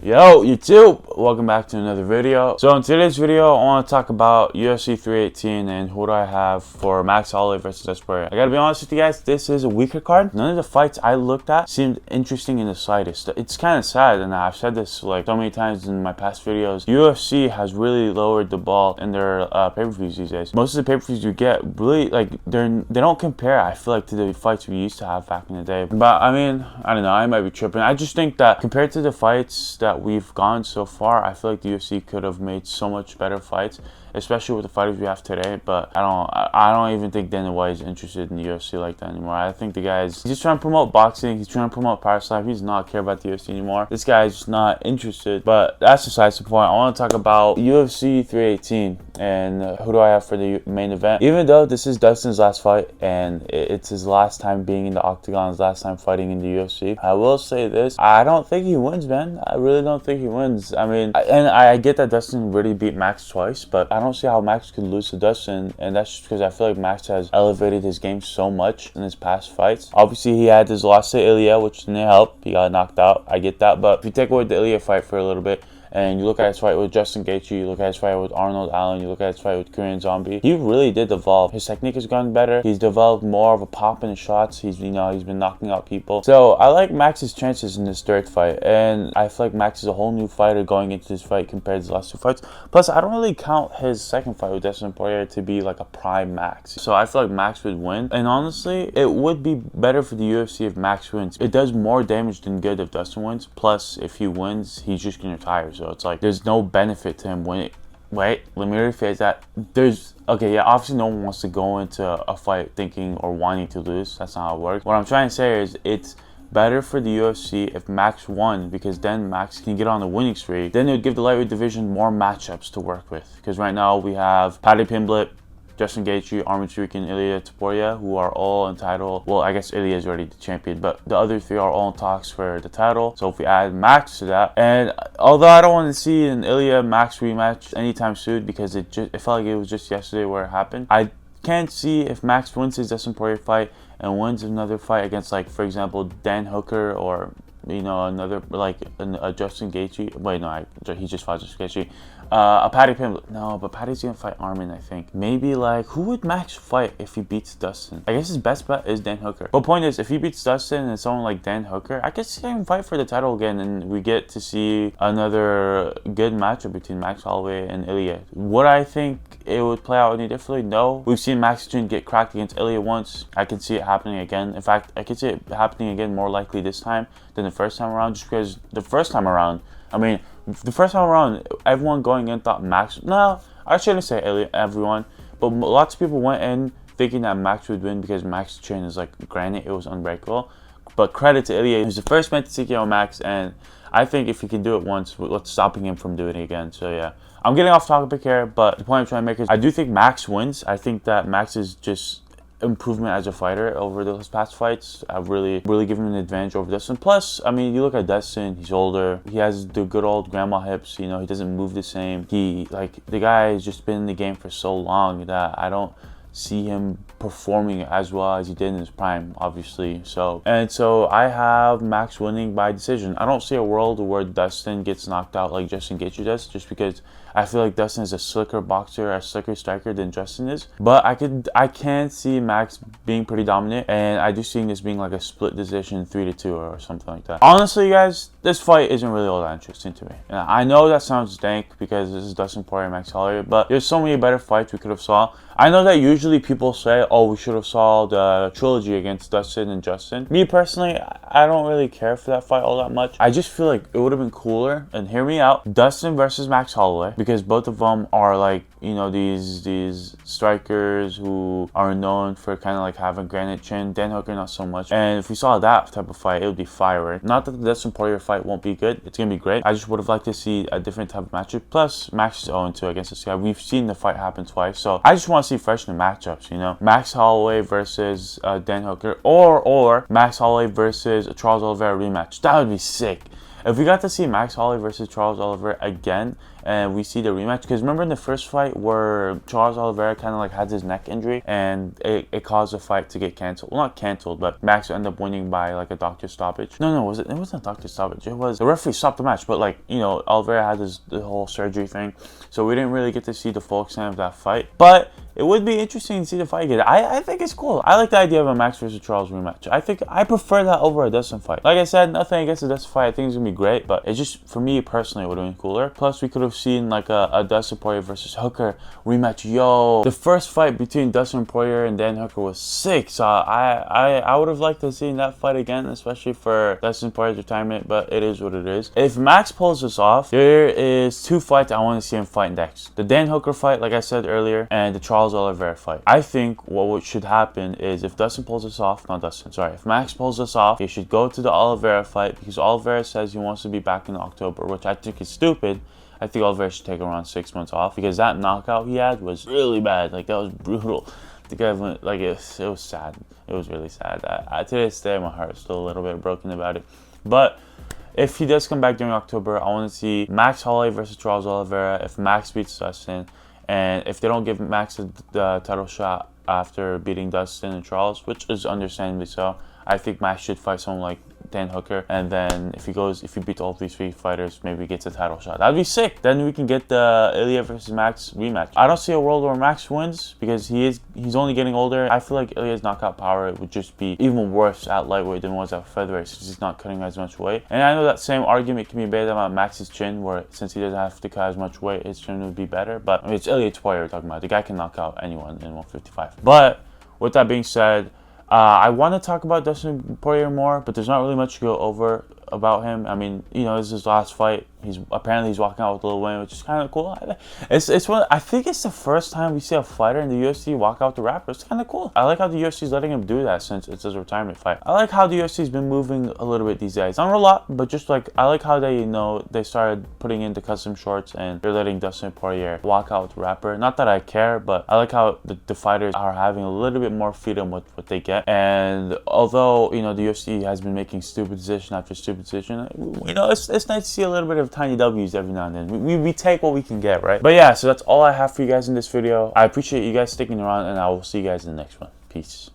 Yo, YouTube! Welcome back to another video. So in today's video, I want to talk about UFC 318 and who do I have for Max Holloway versus Dustin Poirier. I gotta be honest with you guys, this is a weaker card. None of the fights I looked at seemed interesting in the slightest. It's kind of sad, and I've said this like so many times in my past videos. UFC has really lowered the ball in their pay-per-views these days. Most of the pay-per-views you get really like they don't compare, I feel like, to the fights we used to have back in the day. But I mean, I don't know, I might be tripping. I just think that compared to the fights that we've gone so far, I feel like the UFC could have made so much better fights, especially with the fighters we have today. But I don't even think Dana White is interested in the UFC like that anymore. I think the guy's just trying to promote boxing. He's trying to promote power slam. He does not care about the UFC anymore. This guy's just not interested. But that's besides the point. I want to talk about UFC 318 and who do I have for the main event. Even though this is Dustin's last fight and it's his last time being in the octagon, his last time fighting in the UFC, I will say this: I don't think he wins, man. I really don't think he wins. I mean, I get that Dustin really beat Max twice, but I don't see how Max could lose to Dustin, and that's just because I feel like Max has elevated his game so much in his past fights. Obviously, he had his loss to Ilya, which didn't help. He got knocked out. I get that, but if you take away the Ilya fight for a little bit, and you look at his fight with Justin Gaethje, you look at his fight with Arnold Allen, you look at his fight with Korean Zombie, he really did evolve. His technique has gotten better. He's developed more of a pop in his shots. He's been knocking out people. So I like Max's chances in this third fight, and I feel like Max is a whole new fighter going into this fight compared to the last two fights. Plus, I don't really count his second fight with Dustin Poirier to be like a prime Max. So I feel like Max would win. And honestly, it would be better for the UFC if Max wins. It does more damage than good if Dustin wins. Plus, if he wins, he's just gonna retire. So it's like there's no benefit to him winning. Wait, let me rephrase that. Obviously no one wants to go into a fight thinking or wanting to lose. That's not how it works. What I'm trying to say is it's better for the UFC if Max won, because then Max can get on the winning streak. Then it would give the lightweight division more matchups to work with, because right now we have Paddy Pimblett, Justin Gaethje, Arman Tsarukyan, Ilya Topuria, who are all entitled. Well, I guess Ilya is already the champion, but the other three are all in talks for the title. So if we add Max to that, and although I don't want to see an Ilya Max rematch anytime soon, because it felt like it was just yesterday where it happened, I can't see if Max wins his Dustin Poirier fight and wins another fight against, like, for example, Dan Hooker, or another, like, a Justin Gaethje. Wait, no, he just fought Justin Gaethje. A Paddy Pimblett. No, but Paddy's gonna fight Arman, I think. Maybe, like, who would Max fight if he beats Dustin? I guess his best bet is Dan Hooker. But point is, if he beats Dustin and someone like Dan Hooker, I could see him fight for the title again, and we get to see another good matchup between Max Holloway and Ilya. Would I think it would play out any differently? No. We've seen Max Chin get cracked against Ilya once. I can see it happening again. In fact, I could see it happening again more likely this time than the first time around, just because the first time around, everyone going in thought Max... No, I shouldn't say everyone, but lots of people went in thinking that Max would win because Max Chin is like granite, it was unbreakable. But credit to Ilya, he was the first man to TKO Max, and I think if he can do it once, what's stopping him from doing it again? So yeah, I'm getting off topic here, but the point I'm trying to make is I do think Max wins. I think that Max is just improvement as a fighter over those past fights. I've really given him an advantage over Dustin. Plus, I mean, you look at Dustin, he's older, he has the good old grandma hips, he doesn't move the same. The guy has just been in the game for so long that I don't see him performing as well as he did in his prime, obviously. So I have Max winning by decision. I don't see a world where Dustin gets knocked out like Justin Gaethje does, just because I feel like Dustin is a slicker boxer, a slicker striker than Justin is. But I can see Max being pretty dominant, and I do see this being like a split decision, 3-2 or something like that. Honestly, guys, this fight isn't really all that interesting to me. And I know that sounds dank because this is Dustin Poirier, Max Holloway, but there's so many better fights we could have saw. I know that usually people say, oh, we should have saw the trilogy against Dustin and Justin. Me personally, I don't really care for that fight all that much. I just feel like it would have been cooler, and hear me out, Dustin versus Max Holloway, because both of them are like, these strikers who are known for kind of like having granite chin. Dan Hooker, not so much. And if we saw that type of fight, it would be fire. Not that the Dustin Poirier fight won't be good. It's going to be great. I just would have liked to see a different type of matchup. Plus, Max is 0-2 against this guy. We've seen the fight happen twice. So I just want to see fresh new matchups, Max Holloway versus Dan Hooker, or Max Holloway versus Charles Oliveira rematch. That would be sick. if we got to see Max Holloway versus Charles Oliveira again, and we see the rematch, because remember in the first fight where Charles Oliveira kind of like had his neck injury and it caused the fight to get canceled. Well, not canceled, but Max ended up winning by like a doctor stoppage. No, it wasn't a doctor stoppage. It was the referee stopped the match, but like, you know, Oliveira had the whole surgery thing, so we didn't really get to see the full extent of that fight. But it would be interesting to see the fight again. I think it's cool. I like the idea of a Max versus Charles rematch. I prefer that over a Dustin fight. Like I said, nothing against the Dustin fight. I think it's gonna be great, but it's just, for me personally, it would have been cooler. Plus, we could have seen like a Dustin Poirier versus Hooker rematch. Yo, the first fight between Dustin Poirier and Dan Hooker was sick. So I would have liked to see that fight again, especially for Dustin Poirier's retirement. But it is what it is. If Max pulls this off, there is 2 fights I want to see him fight next: the Dan Hooker fight, like I said earlier, and the Charles Oliveira fight. I think what should happen is, if Dustin pulls this off, if Max pulls this off, he should go to the Oliveira fight, because Oliveira says he wants to be back in October, which I think is stupid. I think Oliveira should take around 6 months off, because that knockout he had was really bad. Like, that was brutal. The guy went, like, it was sad. It was really sad. To this day, my heart is still a little bit broken about it. But if he does come back during October, I want to see Max Holloway versus Charles Oliveira. If Max beats Dustin, and if they don't give Max the title shot after beating Dustin and Charles, which is understandably so, I think Max should fight someone like Dan Hooker, and then if he beats all these 3 fighters, maybe he gets a title shot. That'd be sick. Then we can get the Ilya versus Max rematch. I don't see a world where Max wins, because he's only getting older. I feel like Ilya's knockout power would just be even worse at lightweight than it was at featherweight, since he's not cutting as much weight. And I know that same argument can be made about Max's chin, where since he doesn't have to cut as much weight, his chin would be better. But I mean, it's Ilya Poirier we're talking about. The guy can knock out anyone in 155. But with that being said, I want to talk about Dustin Poirier more, but there's not really much to go over about him. I mean, you know, this is his last fight. He's walking out with Lil Wayne, which is kind of cool. I think it's the first time we see a fighter in the UFC walk out the rapper. It's kind of cool. I like how the UFC is letting him do that, since it's his retirement fight. I like how the UFC's been moving a little bit these days. Not a lot, but just like, I like how they, you know, they started putting in the custom shorts and they're letting Dustin Poirier walk out with the rapper. Not that I care, but I like how the fighters are having a little bit more freedom with what they get. And although, you know, the UFC has been making stupid decision after stupid decision, you know, it's nice to see a little bit of tiny W's every now and then. We take what we can get, right? But yeah, so that's all I have for you guys in this video. I appreciate you guys sticking around, and I will see you guys in the next one. Peace.